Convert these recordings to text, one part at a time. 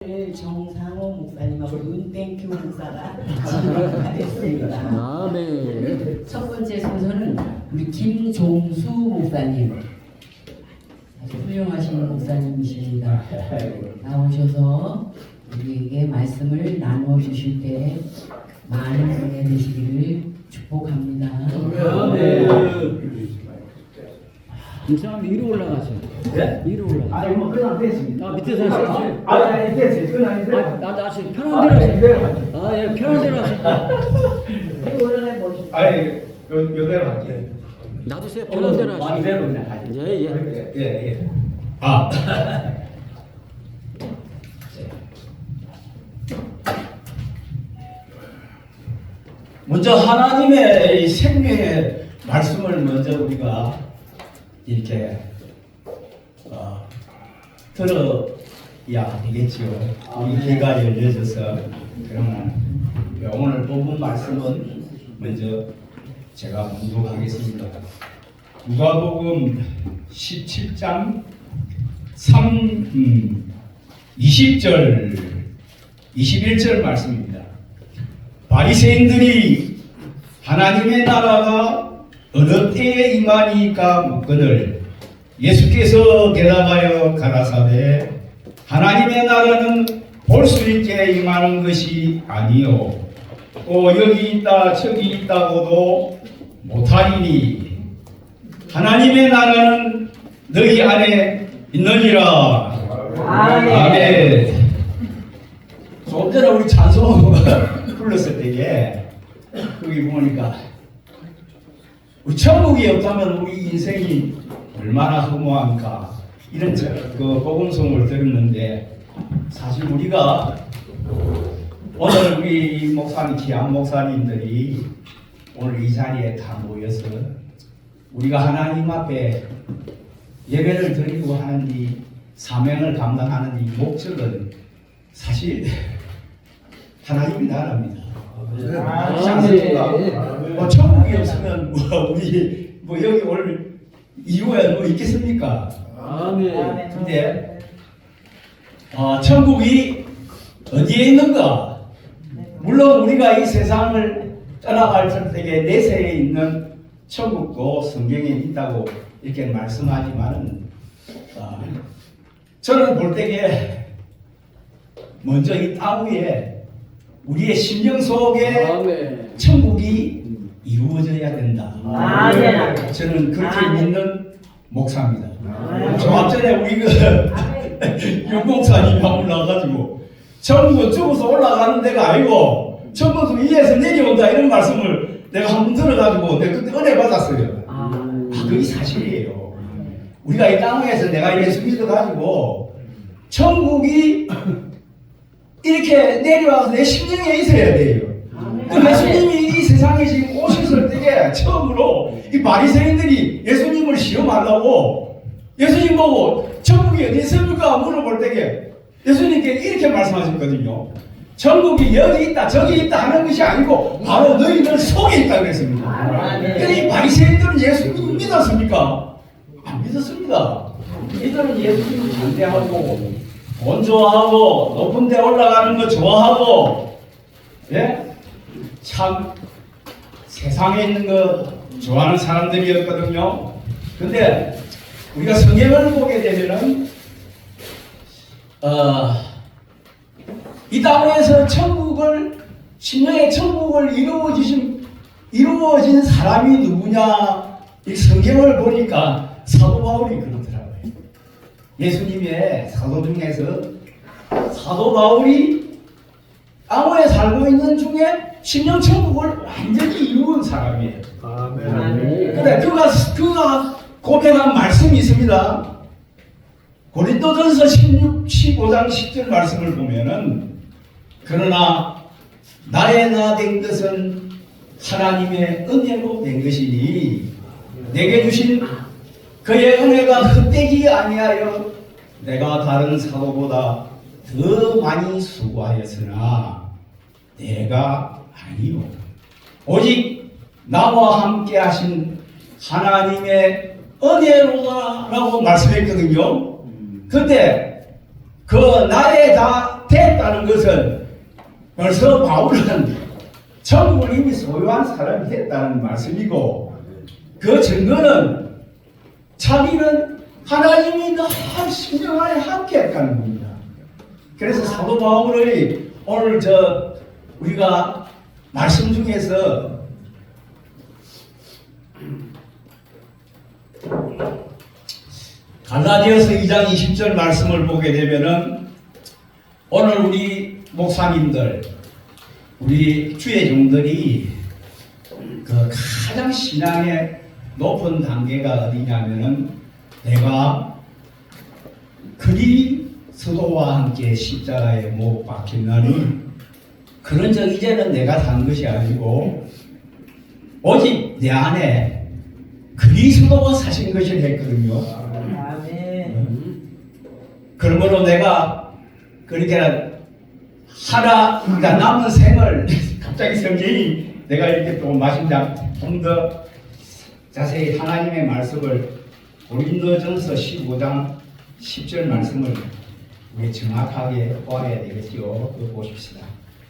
정상호 목사님하고 윤땡큐 목사가 하겠습니다. 아, 네. 첫 번째 순서는 우리 김종수 목사님. 아주 훌륭하신 목사님이십니다. 나오셔서 우리에게 말씀을 나누어 주실 때 많은 은혜 되시기를 축복합니다. 이사람 위로 올라가세요. 네? 위로 올라가. 아니 뭐 그냥 됐습니다. 아, 밑에서 하세요. 아니 됐어요. 그냥 됐어요. 나 아직 편한 대로 하세요. 아, 예, 편한 대로 하세요. 올라가 보시죠. 아니 요대로 할게요. 놔두세요. 편한 대로 하세요. 이대로 그냥 가죠. 예. 예. 아. 먼저 하나님의 생명의 말씀을 먼저 우리가 이렇게 들어야 되겠지요. 우리 귀가 열려져서. 그러면 오늘 본문 말씀은 먼저 제가 묵독하겠습니다. 누가복음 17장 20절 21절 말씀입니다. 바리새인들이 하나님의 나라가 어느 때에 임하니까 묻거늘 예수께서 대답하여 가라사대 하나님의 나라는 볼 수 있게 임하는 것이 아니요 여기 있다 저기 있다고도 못하리니 하나님의 나라는 너희 안에 있느니라. 아멘. 좀 전에 우리 찬송 불렀을 때에 거기 보니까 우리 천국이 없다면 우리 인생이 얼마나 허무한가 이런 그 복음송을 들었는데 사실 우리가 오늘 우리 목사님 귀한 목사님들이 오늘 이 자리에 다 모여서 우리가 하나님 앞에 예배를 드리고 하는 이 사명을 감당하는 이 목적은 사실 하나님이 나라입니다. 천국이 없으면 우리 여기 올 이유가 있겠습니까? 아멘. 근데 천국이 어디에 있는가? 물론 우리가 이 세상을 떠나갈 때에 내세에 있는 천국도 성경에 있다고 이렇게 말씀하지만은 저는 볼 때에 먼저 이 땅 위에 우리의 심령 속에 아멘. 천국이 이루어져야 된다. 아멘. 저는 그렇게 아멘. 믿는 목사입니다. 아멘. 조금 전에 우리 윤 목사님이 올라가가지고 천국은 죽어서 올라가는 데가 아니고 천국은 위에서 내려온다 이런 말씀을 내가 한번 들어가지고 내가 그때 은혜 받았어요. 그게 사실이에요. 우리가 이 땅에서 내가 예수 믿어가지고 천국이 이렇게 내려와서 내 심령에 있어야 돼요. 예수님이 이 세상에 지금 오셨을 때에 처음으로 이 바리새인들이 예수님을 시험하려고 예수님 보고 천국이 어디 있습니까? 물어볼 때에 예수님께 이렇게 말씀하셨거든요. 천국이 여기 있다 저기 있다 하는 것이 아니고 바로 너희들 속에 있다 그랬습니다. 근데 이 바리새인들은 예수님을 믿었습니까? 안 믿었습니다. 이들은 예수님을 반대하고 돈 좋아하고 높은 데 올라가는 거 좋아하고 참 세상에 있는 거 좋아하는 사람들이었거든요. 근데 우리가 성경을 보게 되면은 이 땅에서 심령의 천국을 이루어진 사람이 누구냐? 이 성경을 보니까 사도 바울이 그러더라고요. 예수님의 사도 중에서 사도 바울이 땅에 살고 있는 중에 심령 천국을 완전히 이룬 사람이에요. 근데 그가 고백한 말씀이 있습니다. 고린도전서 15장 10절 말씀을 보면은 그러나 나의 나 된 것은 하나님의 은혜로 된 것이니 내게 주신 그의 은혜가 헛되지 아니하여 내가 다른 사도보다 더 많이 수고하였으나 내가 아니요 오직 나와 함께 하신 하나님의 은혜로다라고 말씀했거든요. 근데 그 나의 다 됐다는 것은 벌써 바울은 천국을 이미 소유한 사람이 됐다는 말씀이고, 그 증거는 자기는 하나님이 늘 신령 안에 함께 했다는 겁니다. 그래서 사도 바울의 오늘 우리가 말씀 중에서 갈라디아서 2장 20절 말씀을 보게 되면은 오늘 우리 목사님들, 우리 주의 종들이 그 가장 신앙의 높은 단계가 어디냐면은 내가 그리스도와 함께 십자가에 못 박혔나니 그런 적 이제는 내가 산 것이 아니고 오직 내 안에 그리스도가 사신 것을 했거든요. 그러므로 내가 그러니까 그러니까 남은 생을 갑자기 성경이 내가 이렇게 또 마신다 좀 더 자세히 하나님의 말씀을 고린도전서 15장 10절 말씀을 우리 정확하게 보아야 되겠죠. 그거 보십시다.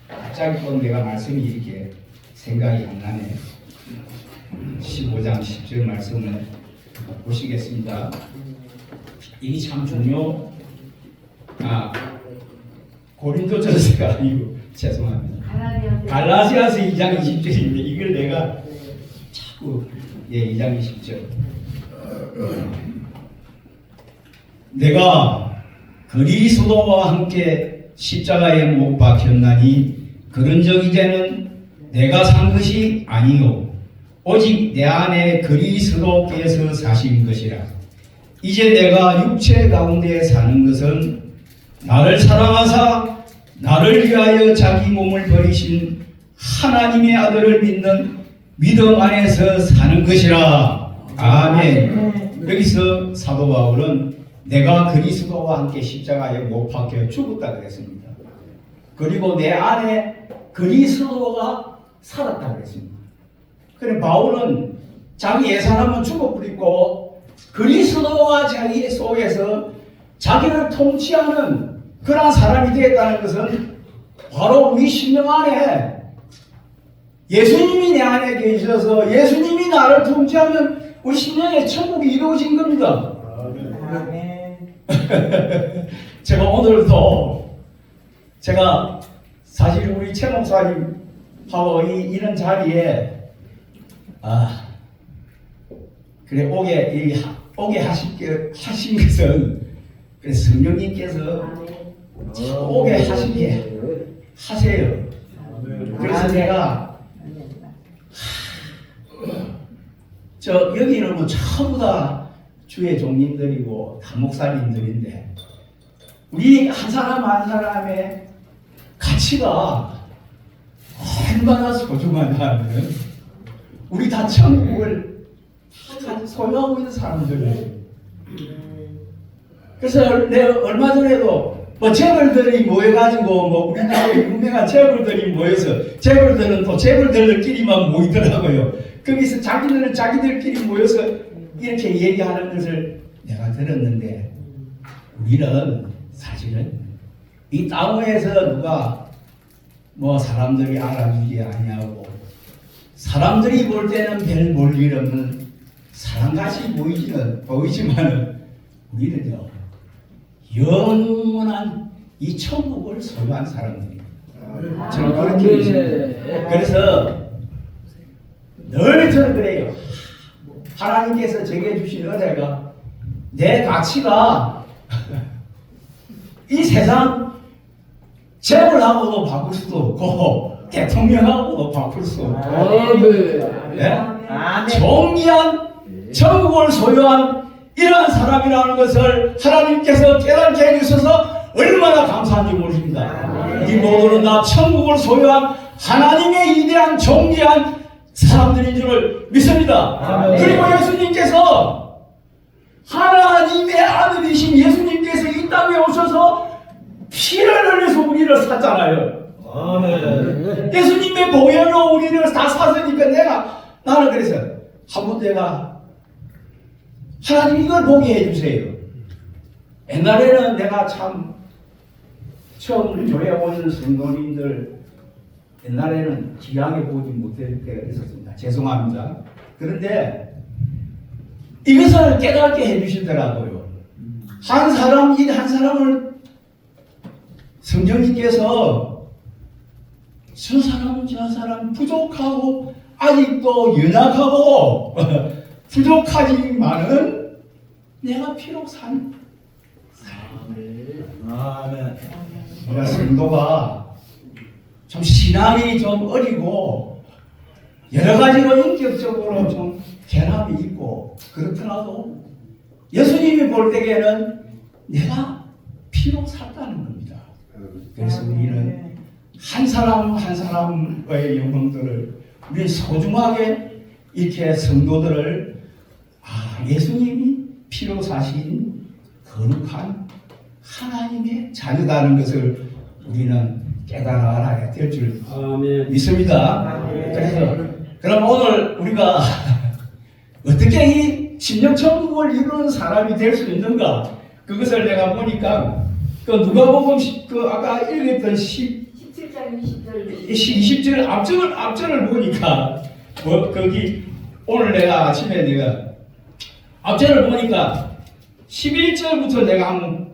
갑자기 또 내가 말씀이 이렇게 생각이 안 나네. 15장 10절 말씀을 보시겠습니다. 이게 참 고린도전서가 아니고 죄송합니다. 갈라디아서 2장 20절인데 이걸 내가 자꾸 2장 20절 내가 그리스도와 함께 십자가에 못 박혔나니 그런적 이제는 내가 산 것이 아니요 오직 내 안에 그리스도께서 사신 것이라. 이제 내가 육체 가운데 사는 것은 나를 사랑하사 나를 위하여 자기 몸을 버리신 하나님의 아들을 믿는 믿음 안에서 사는 것이라. 아멘. 여기서 사도 바울은 내가 그리스도와 함께 십자가에 못 박혀 죽었다 그랬습니다. 그리고 내 안에 그리스도가 살았다 그랬습니다. 그래 바울은 자기 옛사람은 죽어버리고 그리스도가 자기 속에서 자기를 통치하는 그런 사람이 되었다는 것은 바로 우리 심령 안에 예수님이 내 안에 계셔서 예수님이 나를 통치하면 우리 심령에 천국이 이루어진 겁니다. 아멘. 제가 오늘도 제가 사실 우리 최 목사님하고 이런 자리에 그래 오게 하신 것은 그래 성령님께서 오게 하시게 하세요. 그래서 내가 여기는 뭐 전부 다 주의 종님들이고 다 목사님들인데 우리 한 사람 한 사람의 가치가 얼마나 소중하냐면 우리 다 천국을 소유하고 있는 사람들이에요. 그래서 내가 얼마 전에도 뭐 재벌들이 모여가지고 뭐 우리나라에 유명한 재벌들이 모여서 재벌들은 또 재벌들끼리만 모이더라고요. 거기서 자기들은 자기들끼리 모여서 이렇게 얘기하는 것을 내가 들었는데 우리는 사실은 이 땅에서 누가 뭐 사람들이 알아주지 아니하고 사람들이 볼 때는 별 볼 일 없는 사람같이 보이지만은 우리는요 영원한 이 천국을 소유한 사람들이에요. 저는 그렇게 믿습니다. 그래서 늘 저는 그래요. 하나님께서 제게 주신 은혜가 내 가치가 이 세상 재벌하고도 바꿀 수도 없고 대통령하고도 바꿀 수 없고 네? 존귀한 천국을 소유한 이러한 사람이라는 것을 하나님께서 깨닫게 해주셔서 얼마나 감사한지 모릅니다. 이 모두는 다 천국을 소유한 하나님의 위대한 존귀한 사람들인 줄을 믿습니다. 그리고 예수님께서 하나님의 아들이신 예수님께서 이 땅에 오셔서 피를 흘려서 우리를 샀잖아요. 예수님의 보혈로 우리를 다 샀으니까 나는 그래서 한번 내가 하나님 이걸 보게 해주세요. 옛날에는 내가 참 처음 교회 온 성도님들 옛날에는 귀하게 보지 못할 때가 있었습니다. 죄송합니다. 그런데 이것을 깨닫게 해주시더라고요. 한 사람을 성령님께서 저 사람 저 사람 부족하고 아직도 연약하고 부족하지만은 내가 비록 우리가 성도가 좀 신앙이 좀 어리고 여러 가지로 인격적으로 좀 결함이 있고 그렇더라도 예수님이 볼 때에는 내가 피로 샀다는 겁니다. 그래서 우리는 한 사람 한 사람의 영혼들을 우리 소중하게 이렇게 성도들을 예수님이 피로 사신 거룩한 하나님의 자녀다는 것을 우리는 깨달아야 될 줄 믿습니다. 그래서 그럼 오늘 우리가 어떻게 이 심령천국을 이루는 사람이 될 수 있는가? 그것을 내가 보니까 그 누가복음 아까 읽었던 17장 20절 20절 앞절을 보니까 거기 오늘 내가 아침에 내가 앞절을 보니까 11절부터 내가 한번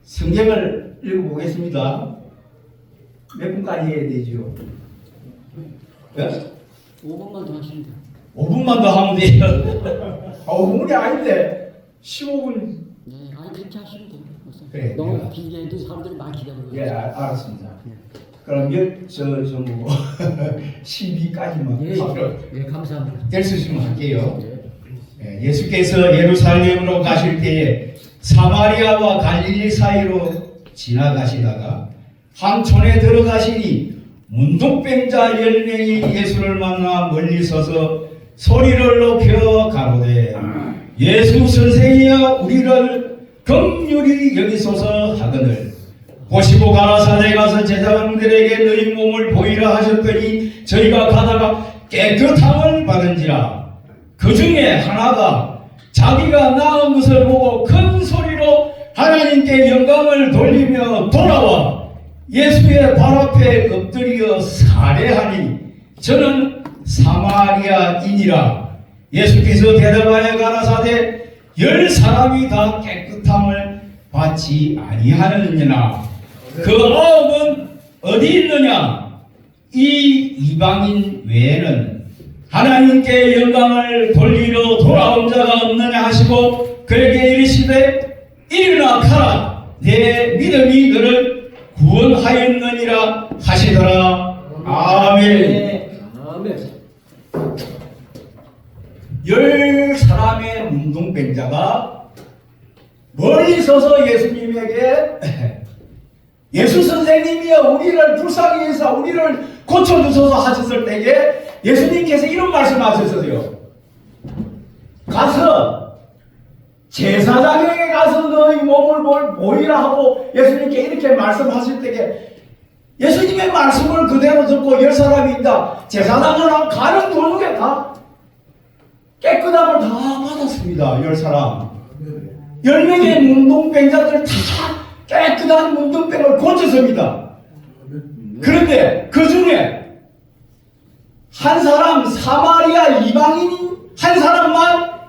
성경을 읽어보겠습니다. 몇 분까지 해야 되죠? 네? 5분만 더 하시면 돼요. 5분만 더 하면 돼요. 5분이 아닌데 15분. 네, 아니 그렇게 하시면 돼요. 그래, 너무 내가. 길게 해도 사람들이 많이 기다리고 예, 알았습니다. 그럼 뭐 12까지만 예, 감사합니다. 될 수 있으면 할게요. 예, 예수께서 예루살렘으로 가실 때에 사마리아와 갈릴리 사이로 지나가시다가 한 촌에 들어가시니 문둥병자 10명이 예수를 만나 멀리 서서 소리를 높여 가로되 예수 선생이여 우리를 긍휼히 여기소서 하거늘 보시고 가라사대 가서 제사장들에게 너희 몸을 보이라 하셨더니 저희가 가다가 깨끗함을 받은지라. 그 중에 하나가 자기가 낳은 것을 보고 큰 소리로 하나님께 영광을 돌리며 돌아와 예수의 발 앞에 엎드려 살해하니 저는 사마리아인이라. 예수께서 대답하여 가라사대 10사람이 다 깨끗함을 받지 아니하느니라. 그 9은 어디 있느냐? 이 이방인 외에는 하나님께 영광을 돌리러 돌아온 자가 없느냐 하시고 그에게 이르시되 일어나 가라 내 믿음이 너를 구원하였느니라 하시더라. 아멘. 아멘. 10사람의 문둥병자가 멀리 서서 예수님에게 예수 선생님이여 우리를 불쌍히 해서 우리를 고쳐주소서 하셨을 때에 예수님께서 이런 말씀하셨어요. 가서 제사장에게 가서 너희 몸을 보이라 하고 예수님께 이렇게 말씀하실 때에 예수님의 말씀을 그대로 듣고 10사람이 있다. 제사장은 가는 도중에 다 깨끗함을 다 받았습니다. 10사람. 10명의 문둥병자들 다 깨끗한 문둥병을 고쳤습니다. 그런데 그 중에 한 사람 사마리아 이방인 한 사람만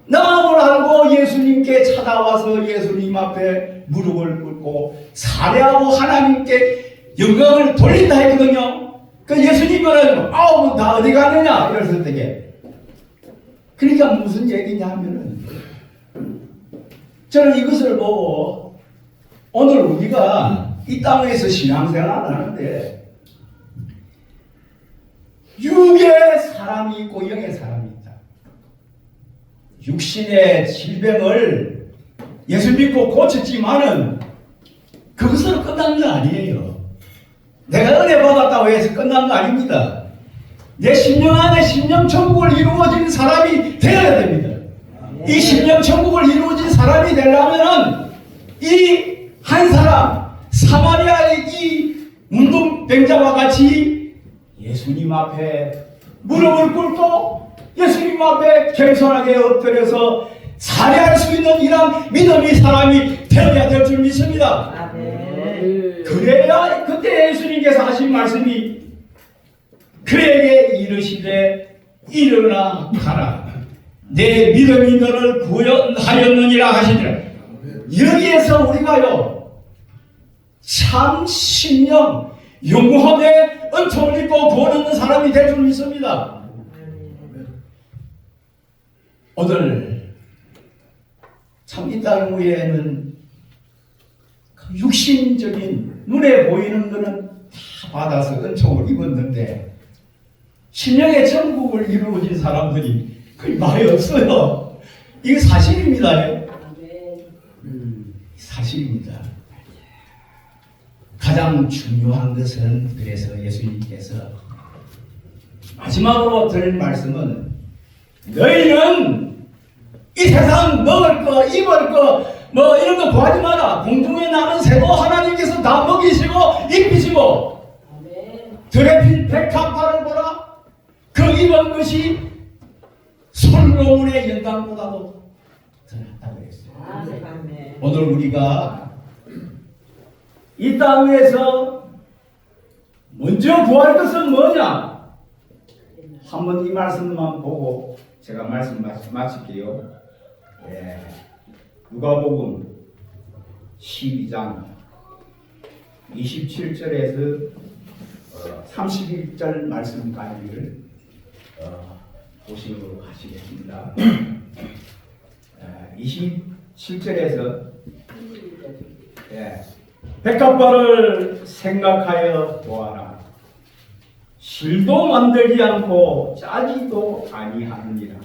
나음을 알고 예수님께 찾아와서 예수님 앞에 무릎을 꿇고 살해하고 하나님께 영광을 돌린다 했거든요. 그 예수님은 아우 다 어디 가느냐 이랬을 때에 그러니까 무슨 얘기냐 하면은 저는 이것을 보고 오늘 우리가 이 땅에서 신앙생활을 하는데 육의 사람이 있고 영의 사람이 있다. 육신의 질병을 예수 믿고 고쳤지만은 그것으로 끝난 거 아니에요. 내가 은혜 받았다고 해서 끝난 거 아닙니다. 내 심령 안에 심령천국을 이루어진 사람이 되어야 됩니다. 이 심령천국을 이루어진 사람이 되려면은 이 한 사람 사마리아의 이 문둥병자와 같이 예수님 앞에 무릎을 꿇고 예수님 앞에 겸손하게 엎드려서 살해할 수 있는 이런 믿음의 사람이 되어야 될 줄 믿습니다. 아멘. 그래야 그때 예수님께서 하신 말씀이 그에게 이르시되 일어나 가라. 내 믿음이 너를 구원하였느니라 하시니라. 여기에서 우리가요 참 신령 영원의 은총을 입고 구원 얻는 사람이 될 줄 믿습니다. 오늘 참 이 땅 위에는 그 육신적인 눈에 보이는 것은 다 받아서 은총을 입었는데 심령의 천국을 이루어진 사람들이 거의 말이 없어요. 이게 사실입니다. 사실입니다. 가장 중요한 것은 그래서 예수님께서 마지막으로 드릴 말씀은 너희는 이 세상 먹을 거 입을 거 뭐 이런 거 구하지 마라. 공중에 나는 새도 하나님께서 다 먹이시고 입히시고 들에 핀 백합화를 보라. 그 입은 것이 솔로몬의 영광보다도 더 낫다고 했어요. 오늘 우리가 이 땅 위에서 먼저 구할 것은 뭐냐? 한번 이 말씀만 보고 제가 말씀 마칠게요. 예. 누가복음 12장 27절에서 31절 말씀까지를 보시도록 하시겠습니다. 27절에서 백합화를 생각하여 보아라. 실도 만들지 않고 짜지도 아니하느니라.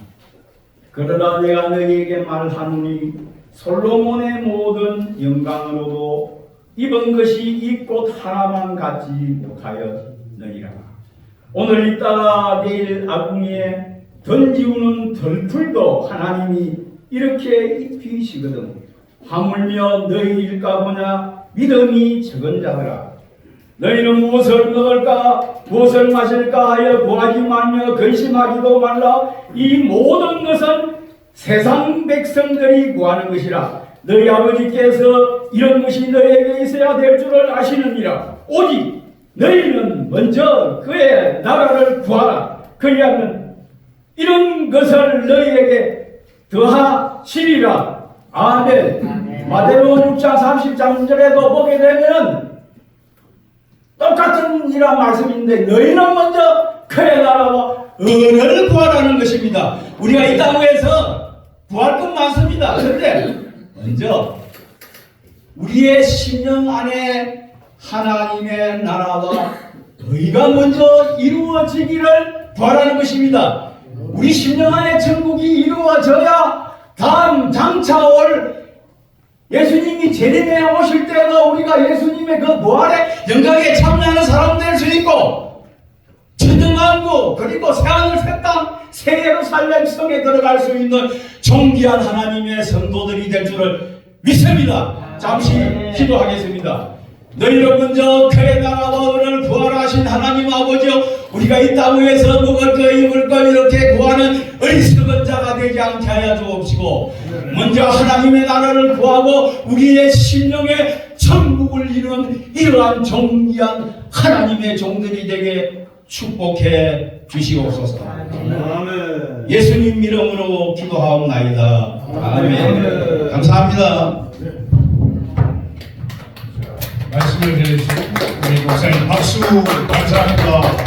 그러나 내가 너희에게 말하노니 솔로몬의 모든 영광으로도 입은 것이 이 꽃 하나만 갖지 못하였느니라. 오늘 있다가 내일 아궁이에 던지우는 덜풀도 하나님이 이렇게 입히시거든. 하물며 너희일까 보냐 믿음이 적은 자들아. 너희는 무엇을 먹을까 무엇을 마실까 하여 구하지 말며 근심하지도 말라. 이 모든 것은 세상 백성들이 구하는 것이라. 너희 아버지께서 이런 것이 너희에게 있어야 될 줄을 아시느니라. 오직 너희는 먼저 그의 나라를 구하라. 그리하면 이런 것을 너희에게 더하시리라. 아멘. 마태복음 6장 30절에도 보게 되면 똑같은 이런 말씀인데 너희는 먼저 그의 나라와 은혜를 구하라는 것입니다. 우리가 이 땅 위에서 구할 것 많습니다. 그런데 먼저 우리의 심령 안에 하나님의 나라와 의가 먼저 이루어지기를 구하라는 것입니다. 우리 심령 안에 천국이 이루어져야 다음 장차 올 예수님이 재림에 오실 때도 우리가 예수님의 그 부활의 영광에 참여하는 사람 될 수 있고 천정만국 그리고 새하늘 새 땅 새 예루살렘 성에 들어갈 수 있는 존귀한 하나님의 성도들이 될 줄을 믿습니다. 잠시 기도하겠습니다. 너희는 먼저 그의 나라와 은혜를 구하라 하신 하나님 아버지여, 우리가 이 땅 위에서 먹을 것 입을 것 이렇게 구하는 어리석은 자가 되지 않게 하여 주옵시고, 먼저 하나님의 나라를 구하고 우리의 심령에 천국을 이루는 이러한 존귀한 하나님의 종들이 되게 축복해 주시옵소서. 아멘. 예수님 이름으로 기도하옵나이다. 아멘. 감사합니다. 말씀을 해주신 우리 목사님 박수 감사합니다.